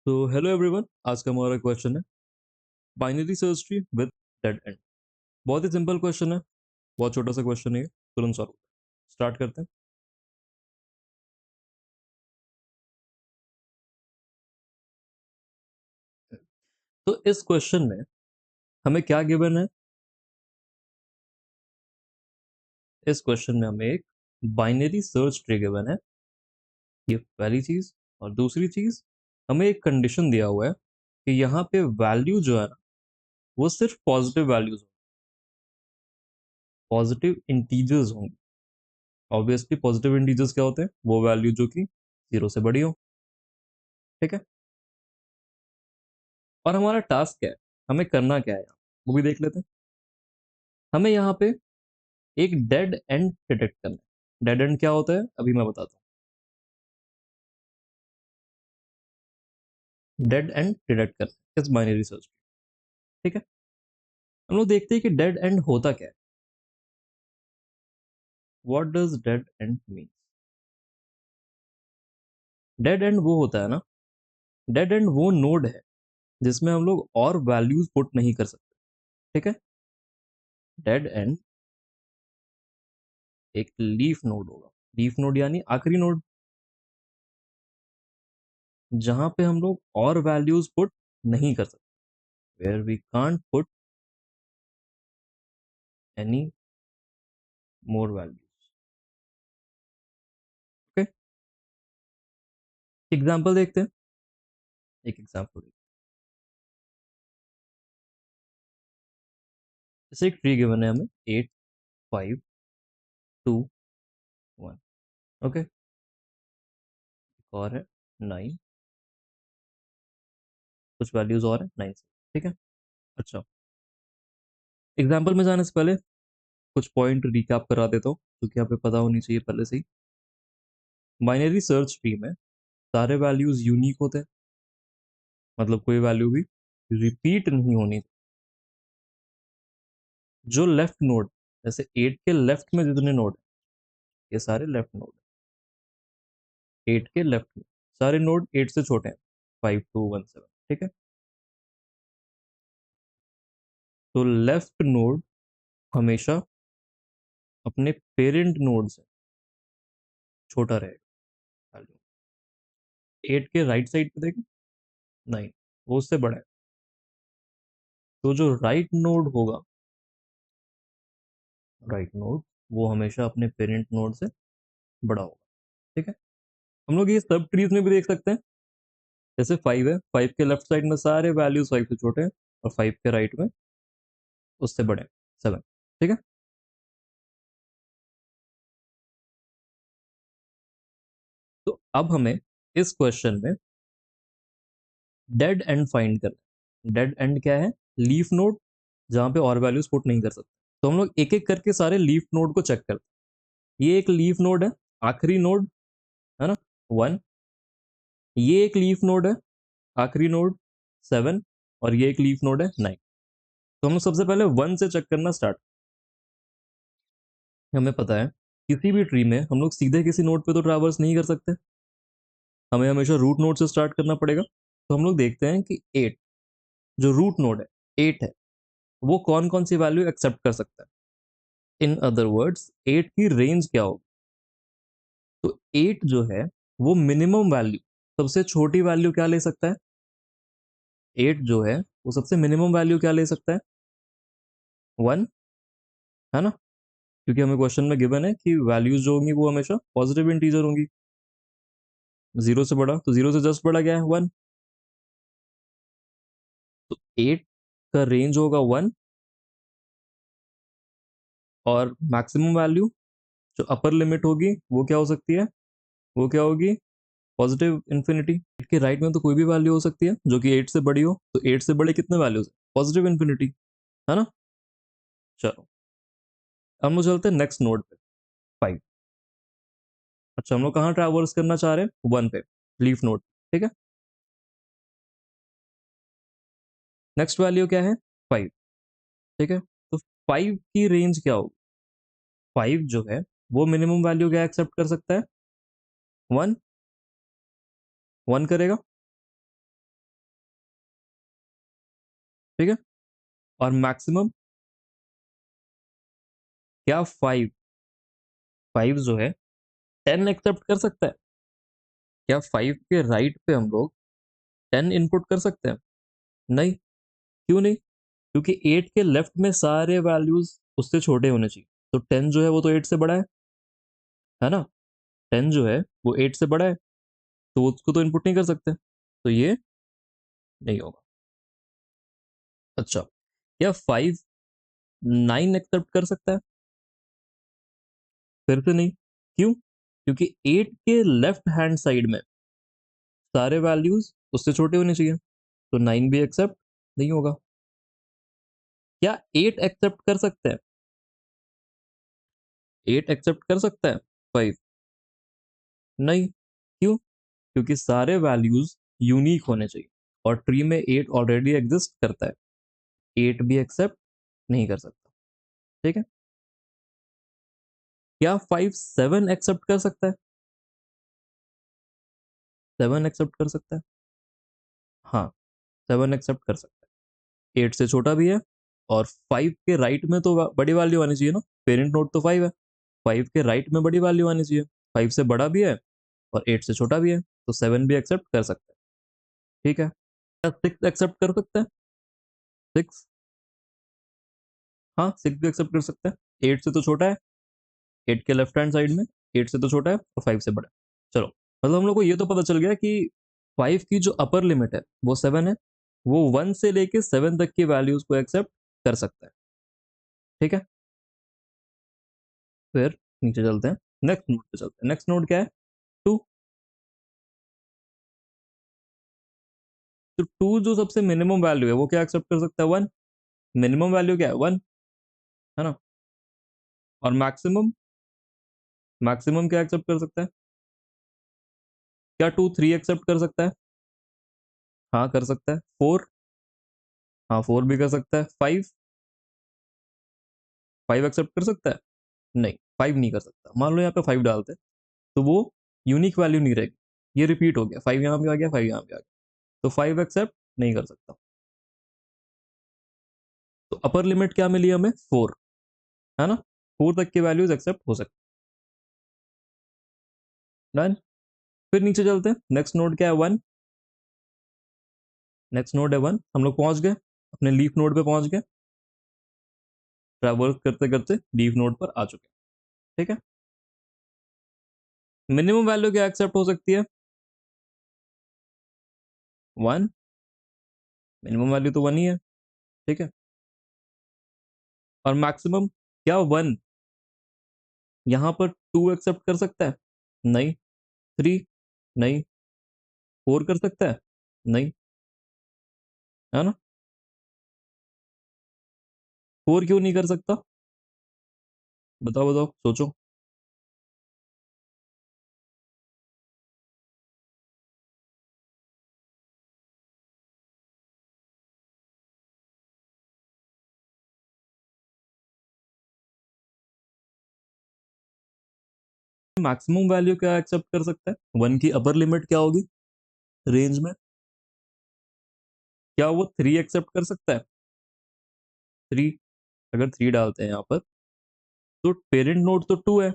तो hello everyone, आज का हमारा क्वेश्चन है binary search tree with dead and. बहुत ही सिंपल क्वेश्चन है, बहुत छोटा सा क्वेश्चन है, तुरंत सॉल्व स्टार्ट करते हैं। तो इस क्वेश्चन में हमें क्या गिवन है? इस क्वेश्चन में हमें एक बाइनरी सर्च ट्री गिवन है, ये पहली चीज। और दूसरी चीज, हमें एक कंडीशन दिया हुआ है कि यहाँ पे वैल्यू जो है ना, वो सिर्फ पॉजिटिव वैल्यूज, पॉजिटिव इंटीजर्स होंगे। ऑब्वियसली पॉजिटिव इंटीजर्स क्या होते हैं? वो वैल्यू जो कि जीरो से बड़ी हो। ठीक है। और हमारा टास्क क्या है, हमें करना क्या है, वो भी देख लेते हैं। हमें यहाँ पे एक डेड एंड डिटेक्ट करना है। डेड एंड क्या होता है अभी मैं बताता हूँ। डेड एंड डिटेक्ट करना है इस बाइनरी सर्च में। ठीक है। हम लोग देखते हैं कि डेड एंड होता क्या है। What does dead and mean? Dead and वो होता है ना, डेड एंड वो नोड है जिसमें हम लोग और वैल्यूज पुट नहीं कर सकते। ठीक है। डेड एंड एक लीफ नोड होगा। लीफ नोड यानी आखिरी नोड, जहां पे हम लोग और वैल्यूज पुट नहीं कर सकते, where we can't put any more values. Okay. Example देखते हैं। एक एग्जाम्पल, जैसे एक ट्री गिवन है हमें 8 5 2 1। ओके। एक और है 9, कुछ वैल्यूज और है 9 से। ठीक है। अच्छा, एग्जाम्पल में जाने से पहले कुछ पॉइंट रिकैप करा देता हूँ क्योंकि यहाँ पे पता होनी चाहिए पहले से ही। बाइनरी सर्च ट्री में सारे वैल्यूज यूनिक होते हैं, मतलब कोई वैल्यू भी रिपीट नहीं होनी। जो लेफ्ट नोड, जैसे 8 के लेफ्ट में जितने नोड है, ये सारे लेफ्ट नोड है। 8 के लेफ्ट में सारे नोड 8 से छोटे हैं, 5 2 1 7। ठीक है। तो लेफ्ट नोड हमेशा अपने पेरेंट नोड से छोटा रहेगा। 8 के राइट साइड पे देखें, 9, वो उससे बड़ा है। तो जो राइट नोड होगा, राइट नोड वो हमेशा अपने पेरेंट नोड से बड़ा होगा। ठीक है। हम लोग ये सब ट्रीज में भी देख सकते हैं। जैसे 5 है, 5 के लेफ्ट साइड में सारे वैल्यूज 5 से छोटे हैं, और 5 के राइट में उससे बड़े 7। ठीक है। तो अब हमें इस क्वेश्चन में डेड एंड फाइंड करना है। डेड एंड क्या है? लीफ नोड, जहां पे और वैल्यूज पुट नहीं कर सकते। तो हम लोग एक एक करके सारे लीफ नोड को चेक करते हैं। ये एक लीफ नोड है, आखिरी नोड है ना, 1। ये एक लीफ नोड है, आखिरी नोड 7। और ये एक लीफ नोड है 9। तो हम लोग सबसे पहले 1 से चेक करना स्टार्ट। हमें पता है किसी भी ट्री में हम लोग सीधे किसी नोड पे तो ट्रैवर्स नहीं कर सकते, हमें हमेशा रूट नोड से स्टार्ट करना पड़ेगा। तो हम लोग देखते हैं कि 8, जो रूट नोड है 8 है, वो कौन कौन सी वैल्यू एक्सेप्ट कर सकता है। इन अदर वर्ड्स 8 की रेंज क्या होगी? तो 8 जो है वो मिनिमम वैल्यू, सबसे छोटी वैल्यू क्या ले सकता है? 8 जो है वो सबसे मिनिमम वैल्यू क्या ले सकता है? 1, है ना, क्योंकि हमें क्वेश्चन में गिवन है कि वैल्यूज जो होंगी वो हमेशा पॉजिटिव इंटीजर होंगी। जीरो से बड़ा, तो जीरो से जस्ट बड़ा क्या है? 1। तो 8 का रेंज होगा 1। और मैक्सिमम वैल्यू जो अपर लिमिट होगी वो क्या हो सकती है? वो क्या होगी? Positive infinity. 8 के राइट में तो कोई भी वैल्यू हो सकती है जो कि 8 से बड़ी हो। तो 8 से बड़े कितने वैल्यूज है? पॉजिटिव इन्फिनिटी, है ना। चलो, हम लोग चलते हैं नेक्स्ट नोड पे, 5। अच्छा, हम लोग कहाँ ट्रैवर्स करना चाह रहे हैं? 1 पे, लीफ नोड। ठीक है। नेक्स्ट वैल्यू क्या है? 5। ठीक है। तो 5 की रेंज क्या होगी? 5 जो है वो मिनिमम वैल्यू क्या एक्सेप्ट कर सकता है? 1। 1 करेगा। ठीक है। और मैक्सिमम क्या 5, 5 जो है 10 एक्सेप्ट कर सकता है? क्या 5 के राइट पे हम लोग 10 इनपुट कर सकते हैं? नहीं। क्यों नहीं? क्योंकि 8 के लेफ्ट में सारे वैल्यूज उससे छोटे होने चाहिए। तो 10 जो है वो तो 8 से बड़ा है ना? 10 जो है वो 8 से बड़ा है, तो उसको तो इनपुट नहीं कर सकते, तो ये नहीं होगा। अच्छा, क्या 5 9 एक्सेप्ट कर सकता है? फिर से नहीं। क्यों? क्योंकि 8 के लेफ्ट हैंड साइड में सारे वैल्यूज उससे छोटे होने चाहिए, तो 9 भी एक्सेप्ट नहीं होगा। क्या 8 एक्सेप्ट कर सकते हैं? 8 एक्सेप्ट कर सकता है 5? नहीं। क्यों? क्योंकि सारे वैल्यूज यूनिक होने चाहिए, और ट्री में 8 ऑलरेडी एग्जिस्ट करता है, 8 भी एक्सेप्ट नहीं कर सकता। ठीक है। क्या 5 7 एक्सेप्ट कर सकता है? 7 एक्सेप्ट कर सकता है, हाँ, 7 एक्सेप्ट कर सकता है। 8 से छोटा भी है, और 5 के राइट में तो बड़ी वैल्यू आनी चाहिए ना, पेरेंट नोड तो 5 है, 5 के राइट में बड़ी वैल्यू आनी चाहिए, 5 से बड़ा भी है और 8 से छोटा भी है, तो 7 भी एक्सेप्ट कर सकता है। ठीक है। क्या 6 एक्सेप्ट कर सकता है? 6, हाँ 6 भी एक्सेप्ट कर सकता है, 8 से तो छोटा है, 8 के लेफ्ट हैंड साइड में 8 से तो छोटा है और 5 से बड़ा है। चलो, मतलब हम लोग को ये तो पता चल गया कि 5 की जो अपर लिमिट है वो 7 है, वो 1 से लेके 7 तक की वैल्यूज को एक्सेप्ट कर सकता है। ठीक है। फिर नीचे चलते हैं, नेक्स्ट नोड पे चलते हैं। नेक्स्ट नोड क्या है? 2। तो 2 जो सबसे मिनिमम वैल्यू है वो क्या एक्सेप्ट कर सकता है? 1। मिनिमम वैल्यू क्या है? 1, है ना? और मैक्सिमम, मैक्सिमम क्या एक्सेप्ट कर सकता है? क्या 2 3 एक्सेप्ट कर सकता है? हाँ कर सकता है। 4, हाँ 4 भी कर सकता है। 5, 5 एक्सेप्ट कर सकता है? नहीं, 5 नहीं कर सकता। मान लो यहाँ पे 5 डालते हैं, तो वो यूनिक वैल्यू नहीं रहेगी, ये रिपीट हो गया, 5 यहाँ पे आ गया, 5 यहाँ पे आ गया, तो 5 एक्सेप्ट नहीं कर सकता। तो अपर लिमिट क्या मिली हमें? 4, है ना? 4 तक की वैल्यूज एक्सेप्ट हो सकती है। डन। फिर नीचे चलते हैं, नेक्स्ट नोड क्या है? 1। नेक्स्ट नोड है 1, हम लोग पहुंच गए, अपने लीफ नोड पे पहुंच गए, ट्रैवर्स करते करते लीफ नोड पर आ चुके हैं। ठीक है। मिनिमम वैल्यू क्या एक्सेप्ट हो सकती है? 1। मिनिमम वैल्यू तो 1 ही है। ठीक है। और मैक्सिमम क्या 1 यहाँ पर 2 एक्सेप्ट कर सकता है? नहीं। 3, नहीं। 4 कर सकता है? नहीं, है ना? 4 क्यों नहीं कर सकता? बताओ बताओ, सोचो। मैक्सिमम वैल्यू क्या एक्सेप्ट कर सकता है? 1 की अपर लिमिट क्या होगी रेंज में? क्या वो 3 एक्सेप्ट कर सकता है? 3, अगर 3 डालते हैं यहाँ पर, तो पेरेंट नोड तो 2 है,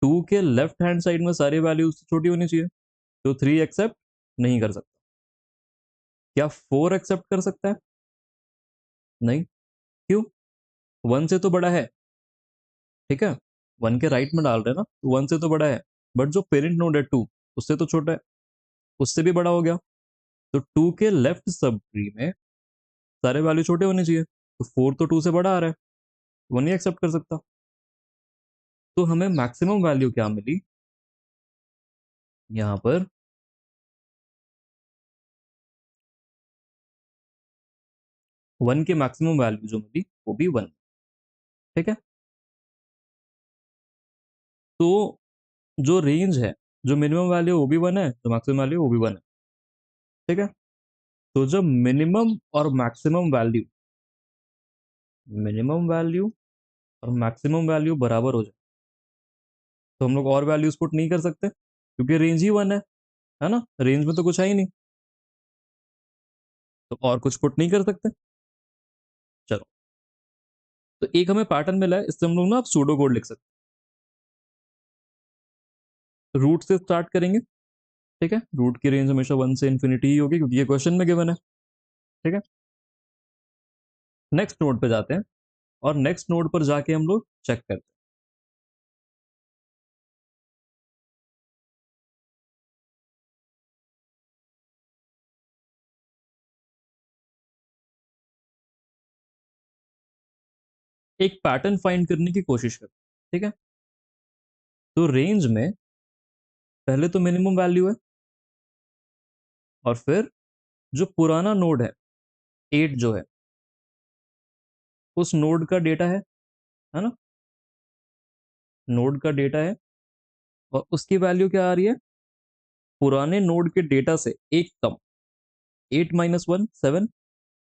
2 के लेफ्ट हैंड साइड में सारी वैल्यू उससे छोटी होनी चाहिए, तो 3 एक्सेप्ट नहीं कर सकता। क्या 4 एक्सेप्ट कर सकता है? नहीं। क्यों? 1 से तो बड़ा है। ठीक है, 1 के राइट में डाल रहे हैं ना, तो 1 से तो बड़ा है, बट जो पेरेंट नोड है 2, उससे तो छोटा है, उससे भी बड़ा हो गया, तो 2 के लेफ्ट सब ट्री में सारे वैल्यू छोटे होने चाहिए, तो 4 तो 2 से बड़ा आ रहा है, वो नहीं एक्सेप्ट कर सकता। तो हमें मैक्सिमम वैल्यू क्या मिली यहाँ पर? 1 की मैक्सिमम वैल्यू जो मिली वो भी 1। ठीक है। तो जो रेंज है, जो मिनिमम वैल्यू वो भी 1 है, जो मैक्सिमम वैल्यू वो भी 1 है। ठीक है। तो जब मिनिमम और मैक्सिमम वैल्यू, मिनिमम वैल्यू और मैक्सिमम वैल्यू बराबर हो जाए, तो हम लोग और वैल्यूज पुट नहीं कर सकते, क्योंकि रेंज ही 1 है ना? रेंज में तो कुछ है ही नहीं, तो और कुछ पुट नहीं कर सकते। तो एक हमें पैटर्न मिला है, इससे हम लोग ना आप सूडो कोड लिख सकते हैं। रूट से स्टार्ट करेंगे, ठीक है। रूट की रेंज हमेशा 1 से इन्फिनिटी ही होगी क्योंकि ये क्वेश्चन में गिवन है, ठीक है। नेक्स्ट नोड पे जाते हैं और नेक्स्ट नोड पर जाके हम लोग चेक करते हैं। एक पैटर्न फाइंड करने की कोशिश करते हैं, ठीक है। तो रेंज में पहले तो मिनिमम वैल्यू है और फिर जो पुराना नोड है 8 जो है, उस नोड का डेटा है ना। नोड का डेटा है और उसकी वैल्यू क्या आ रही है, पुराने नोड के डेटा से एक कम, 8 - 1 7,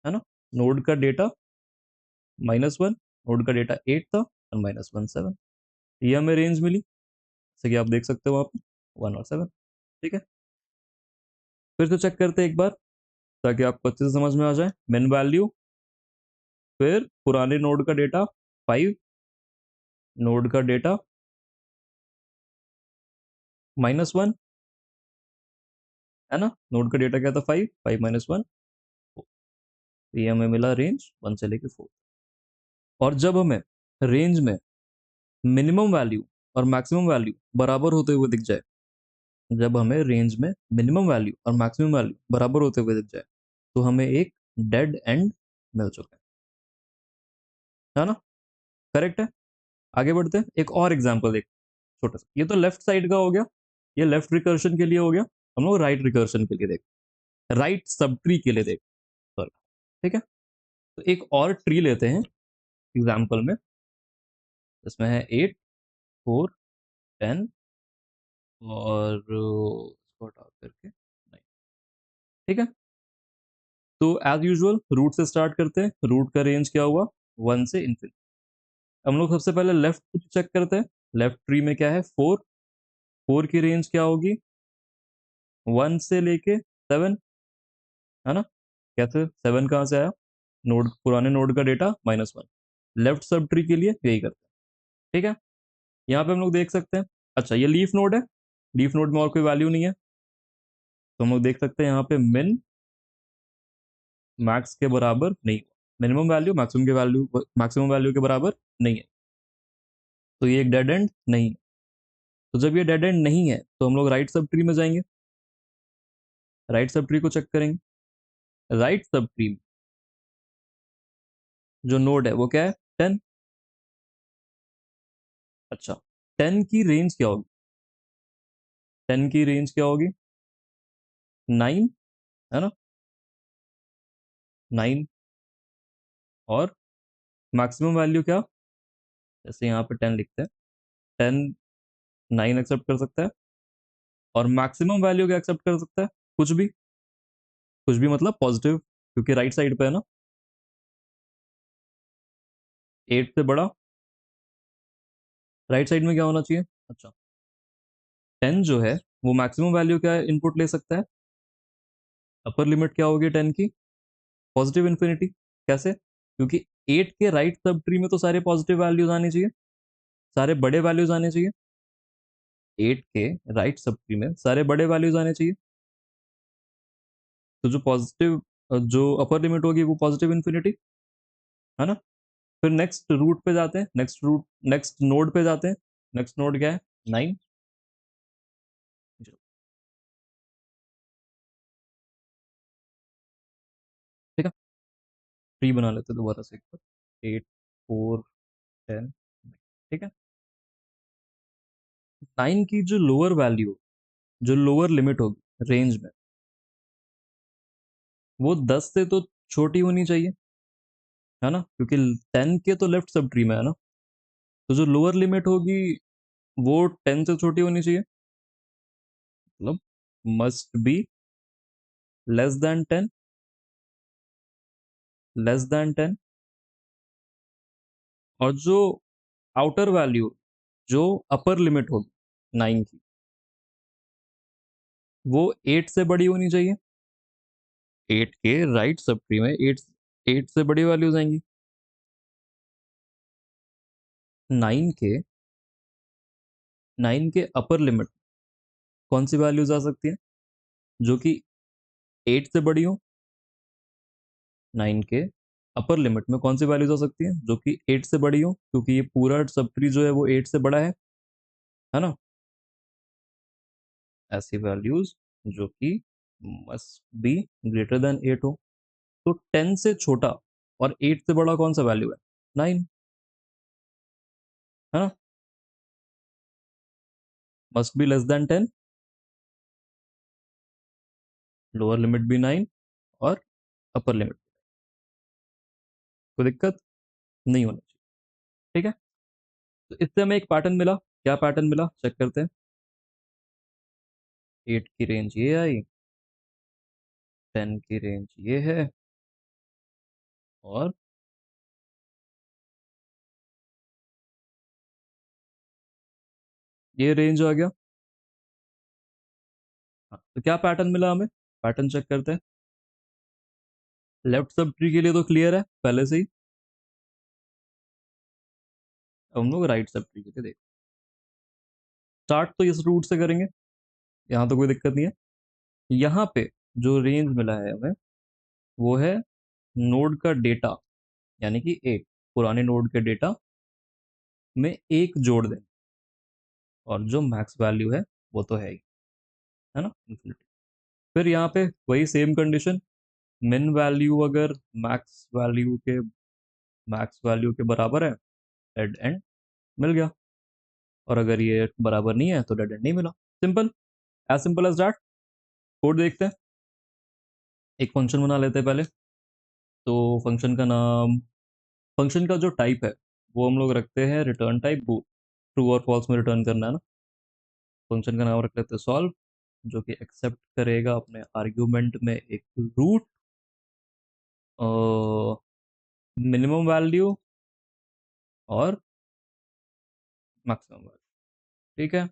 है ना। नोड का डेटा -1, नोड का डेटा 8 था और -1 7, ये हमें रेंज मिली, जैसे कि आप देख सकते हो वहां पर 1 और 7, ठीक है। फिर से चेक करते हैं एक बार ताकि आपको अच्छे से समझ में आ जाए। मिन वैल्यू, फिर पुराने नोड का डेटा 5, नोड का डेटा -1, है ना। नोड का डेटा क्या था, 5, 5 - 1, ये हमें मिला रेंज 1 से लेके 4। और जब हमें रेंज में मिनिमम वैल्यू और मैक्सिमम वैल्यू बराबर होते हुए दिख जाए, जब हमें रेंज में मिनिमम वैल्यू और मैक्सिमम वैल्यू बराबर होते हुए दिख जाए, तो हमें एक डेड एंड मिल चुका है ना। करेक्ट है। आगे बढ़ते हैं, एक और एग्जांपल देख, छोटा सा। ये तो लेफ्ट साइड का हो गया, ये लेफ्ट रिकर्शन के लिए हो गया। हम लोग राइट रिकर्शन के लिए देख, राइट सब ट्री के लिए देख, सॉरी, ठीक है। तो एक और ट्री लेते हैं एग्जाम्पल में, इसमें है 8 4 10 और इसको हटा करके 9, ठीक है। तो एज यूजुअल रूट से स्टार्ट करते हैं। रूट का रेंज क्या हुआ, 1 से इन्फिनिटी। हम लोग सबसे पहले लेफ्ट चेक करते हैं। लेफ्ट ट्री में क्या है, 4, 4 की रेंज क्या होगी, 1 से लेके 7, है ना। कैसे 7 कहाँ से आया, नोड, पुराने नोड का डेटा -1। लेफ्ट सब ट्री के लिए यही करते हैं, ठीक है। यहाँ पे हम लोग देख सकते हैं, अच्छा ये लीफ नोड है, लीफ नोड में और कोई वैल्यू नहीं है, तो हम लोग देख सकते हैं यहाँ पे मिन मैक्स के बराबर नहीं, मिनिमम वैल्यू मैक्सिमम वैल्यू के बराबर नहीं है, तो ये एक डेड एंड नहीं है। तो जब ये डेड एंड नहीं है तो हम लोग राइट सब ट्री में जाएंगे, राइट सब ट्री को चेक करेंगे। राइट सब ट्री में जो नोड है वो क्या है, 10। अच्छा, 10 की रेंज क्या होगी, 10 की रेंज क्या होगी, 9, है ना। 9 और मैक्सिमम वैल्यू क्या, जैसे यहाँ पे 10 लिखते हैं, 10 9 एक्सेप्ट कर सकता है और मैक्सिमम वैल्यू क्या एक्सेप्ट कर सकता है, कुछ भी, कुछ भी मतलब पॉजिटिव, क्योंकि राइट साइड पे है ना। 8 से बड़ा, राइट साइड में क्या होना चाहिए, अच्छा 10 जो है वो मैक्सिमम वैल्यू क्या इनपुट ले सकता है, अपर लिमिट क्या होगी 10 की, पॉजिटिव इन्फिनिटी। कैसे, क्योंकि 8 के राइट सब ट्री में तो सारे पॉजिटिव वैल्यूज आने चाहिए, सारे बड़े वैल्यूज आने चाहिए। 8 के राइट सब ट्री में सारे बड़े वैल्यूज आने चाहिए, तो जो पॉजिटिव, जो अपर लिमिट होगी वो पॉजिटिव इन्फिनिटी, है ना। फिर नेक्स्ट रूट पे जाते हैं, नेक्स्ट नोड पे जाते हैं। नेक्स्ट नोड क्या है, 9। ठीक है, ट्री बना लेते हैं दोबारा से एक बार, 8 4 10, ठीक है। 9 की जो लोअर वैल्यू, जो लोअर लिमिट होगी रेंज में, वो 10 से तो छोटी होनी चाहिए, है ना, क्योंकि 10 के तो लेफ्ट सब ट्री में है ना। तो जो लोअर लिमिट होगी वो 10 से छोटी होनी चाहिए, मतलब must be less than 10, less than 10। और जो आउटर वैल्यू, जो अपर लिमिट होगी 9 की, वो 8 से बड़ी होनी चाहिए। 8 के राइट सब ट्री में 8 से बड़ी वैल्यूज आएंगी, 9 के अपर लिमिट कौन सी वैल्यूज आ सकती है जो कि 8 से बड़ी हो? 9 के अपर लिमिट में कौन सी वैल्यूज आ सकती है जो कि 8 से बड़ी हो, क्योंकि ये पूरा सब ट्री जो है वो 8 से बड़ा है ना? ऐसी वैल्यूज जो कि मस्ट बी ग्रेटर देन 8 हो। तो 10 से छोटा और 8 से बड़ा कौन सा वैल्यू है? 9, है ना? Must be less than 10, lower limit भी 9 और अपर लिमिट। कोई दिक्कत नहीं होनी चाहिए। ठीक है, तो इससे हमें एक पैटर्न मिला। क्या पैटर्न मिला चेक करते हैं। 8 की रेंज ये आई, 10 की रेंज ये है, और ये रेंज आ गया। हाँ, तो क्या पैटर्न मिला हमें? पैटर्न चेक करते हैं। लेफ्ट सब ट्री के लिए तो क्लियर है पहले से ही। अब हम लोग राइट सब ट्री के लिए देखो। स्टार्ट तो इस रूट से करेंगे, यहाँ तो कोई दिक्कत नहीं है। यहाँ पे जो रेंज मिला है हमें वो है नोड का डेटा, यानी कि 8 पुराने नोड के डेटा में एक जोड़ दें, और जो मैक्स वैल्यू है वो तो है ही, है ना, इन्फिनिटी। फिर यहाँ पे वही सेम कंडीशन, मिन वैल्यू अगर मैक्स वैल्यू के बराबर है, डेड एंड मिल गया। और अगर ये बराबर नहीं है तो डेड एंड नहीं मिला। Simple, as simple as that. Code देखते हैं। एक फंक्शन बना लेते हैं पहले। तो फंक्शन का जो टाइप है वो हम लोग रखते हैं रिटर्न टाइप बूट। ट्रू और फॉल्स में रिटर्न करना है ना। फंक्शन का नाम रख लेते हैं सॉल्व, जो कि एक्सेप्ट करेगा अपने आर्ग्यूमेंट में एक रूट, मिनिमम वैल्यू और मैक्सिमम वैल्यू। ठीक है,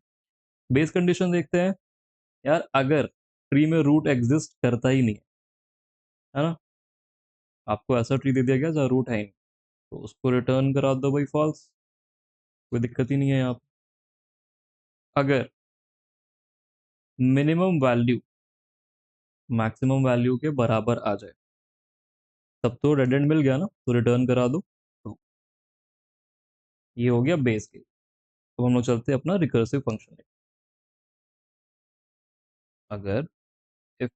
बेस कंडीशन देखते हैं। यार अगर ट्री में रूट एग्जिस्ट करता ही नहीं है ना, आपको ऐसा ट्री दे दिया गया जहाँ रूट है ही नहीं, तो उसको रिटर्न करा दो भाई फॉल्स। कोई दिक्कत ही नहीं है यहाँ पे। अगर मिनिमम वैल्यू मैक्सिमम वैल्यू के बराबर आ जाए तब तो डेड एंड मिल गया ना, तो रिटर्न करा दो। तो ये हो गया बेस केस। तो हम लोग चलते हैं अपना रिकर्सिव फंक्शन। अगर इफ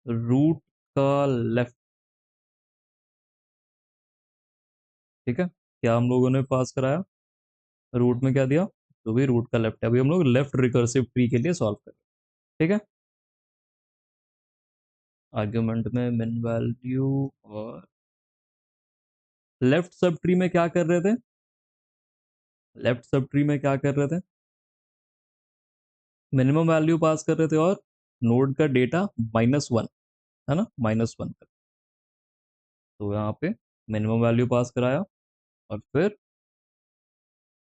रूट का लेफ्ट, ठीक है, क्या हम लोगों ने पास कराया? रूट में क्या दिया? तो भी रूट का लेफ्ट है। अभी हम लोग लेफ्ट रिकर्सिव ट्री के लिए सॉल्व करें। ठीक है, आर्ग्यूमेंट में मिन वैल्यू, और लेफ्ट सब ट्री में क्या कर रहे थे? लेफ्ट सब ट्री में क्या कर रहे थे? मिनिमम वैल्यू पास कर रहे थे, और नोड का डेटा -1, है ना, -1 का। तो यहाँ पे मिनिमम वैल्यू पास कराया, और फिर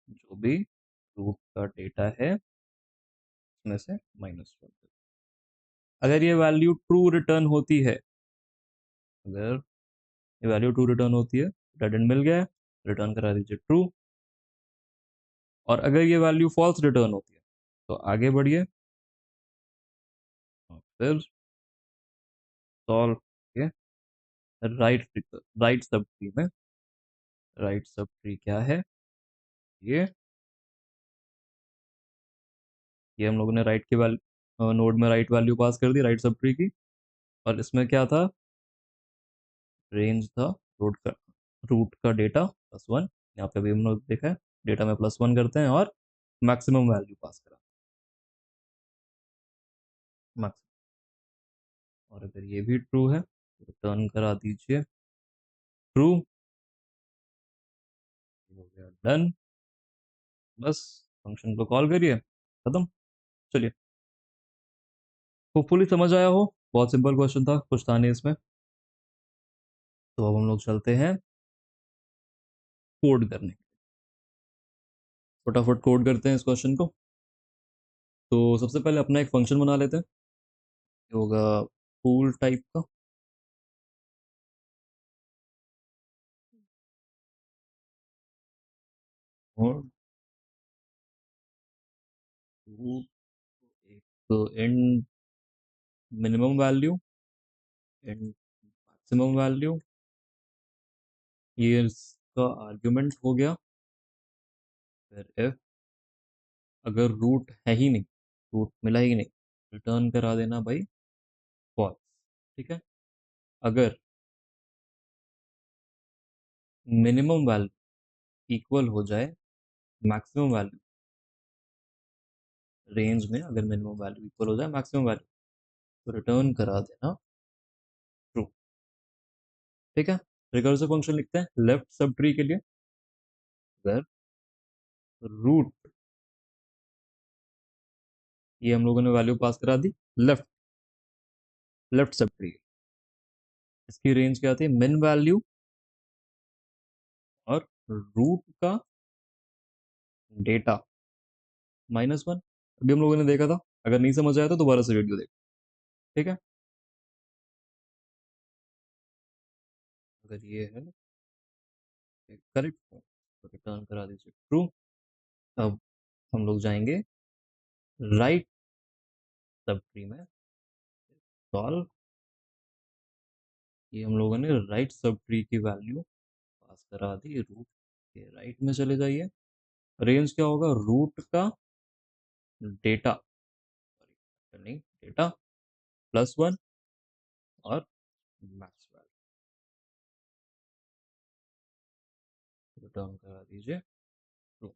जो भी रूट का डेटा है उसमें से -1। अगर ये वैल्यू ट्रू रिटर्न होती है, अगर ये वैल्यू ट्रू रिटर्न होती है, डेड एंड मिल गया है, रिटर्न करा दीजिए ट्रू। और अगर ये वैल्यू फॉल्स रिटर्न होती है तो आगे बढ़िए, और फिर सॉल्व के राइट सब ट्री में। राइट सब ट्री क्या है? ये ये हम लोगों ने राइट की वैल्यू नोड में राइट वैल्यू पास कर दी राइट सब ट्री की। और इसमें क्या था? रेंज था रूट का डेटा +1। यहाँ पे भी हम लोग देखा है, डेटा में +1 करते हैं और मैक्सिमम वैल्यू पास करा, मैक्स। और अगर ये भी ट्रू है तो रिटर्न करा दीजिए ट्रू। हो गया डन। बस फंक्शन को कॉल करिए, खत्म। चलिए, होपफुली समझ आया हो। बहुत सिंपल क्वेश्चन था, कुछ था नहीं इसमें। तो अब हम लोग चलते हैं कोड करने। फटाफट कोड करते हैं इस क्वेश्चन को। तो सबसे पहले अपना एक फंक्शन बना लेते हैं। ये होगा पूल टाइप का। और रूट एक and minimum value and maximum value, ये इसका आर्ग्यूमेंट हो गया। फिर इफ अगर रूट है ही नहीं, रूट मिला ही नहीं, रिटर्न करा देना भाई फॉल्स। ठीक है, अगर मिनिमम वैल्यू इक्वल हो जाए मैक्सिमम वैल्यू, रेंज में अगर मिनिमम वैल्यू इक्वल हो जाए मैक्सिमम वैल्यू, तो रिटर्न करा देना ट्रू। ठीक है, रिकर्सिव फंक्शन लिखते हैं लेफ्ट सब ट्री के लिए। अगर रूट, ये हम लोगों ने वैल्यू पास करा दी लेफ्ट, लेफ्ट सब ट्री, इसकी रेंज क्या थी, मिन वैल्यू और रूट का डेटा -1। अभी हम लोगों ने देखा था, अगर नहीं समझ आया तो दोबारा से वीडियो देखो। ठीक है, अगर ये है करेक्ट तो रिटर्न करा दीजिए ट्रू। अब हम लोग जाएंगे राइट सब ट्री में, सॉल्व, ये हम लोगों ने राइट सब ट्री की वैल्यू पास करा दी, रूट के राइट में चले जाइए। रेंज क्या होगा, रूट का डेटा, सॉरी नहीं, डेटा +1 और मैक्स वैल्यू, रिटर्न करा दीजिए ट्रू।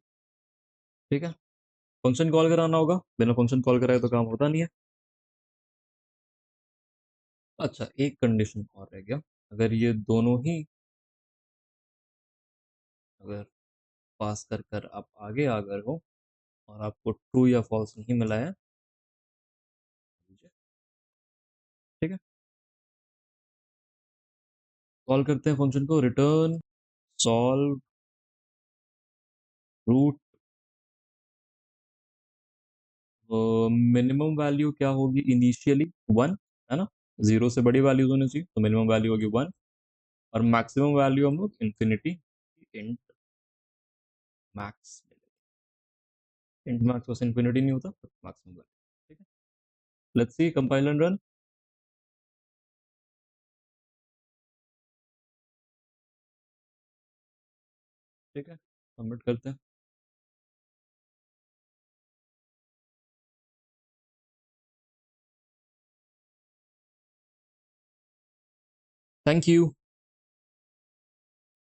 ठीक है, फंक्शन कॉल कराना होगा, बिना फंक्शन कॉल कराए तो काम होता नहीं है। अच्छा, एक कंडीशन और रह गया, अगर ये दोनों ही अगर पास कर कर आप आगे आ गए हो और आपको ट्रू या फॉल्स नहीं मिला है, ठीक है, कॉल करते हैं फंक्शन को return solve root. Minimum value क्या होगी इनिशियली, 1 है ना, 0 से बड़ी वैल्यूज होनी चाहिए, तो मिनिमम वैल्यू होगी 1। और मैक्सिमम वैल्यू हम लोग infinity, int max, int max बस इन्फिनिटी नहीं होता, मैक्सिमम वैल्यू। ठीक है, let's see compile and run. ठीक है, सबमिट करते हैं। Thank you.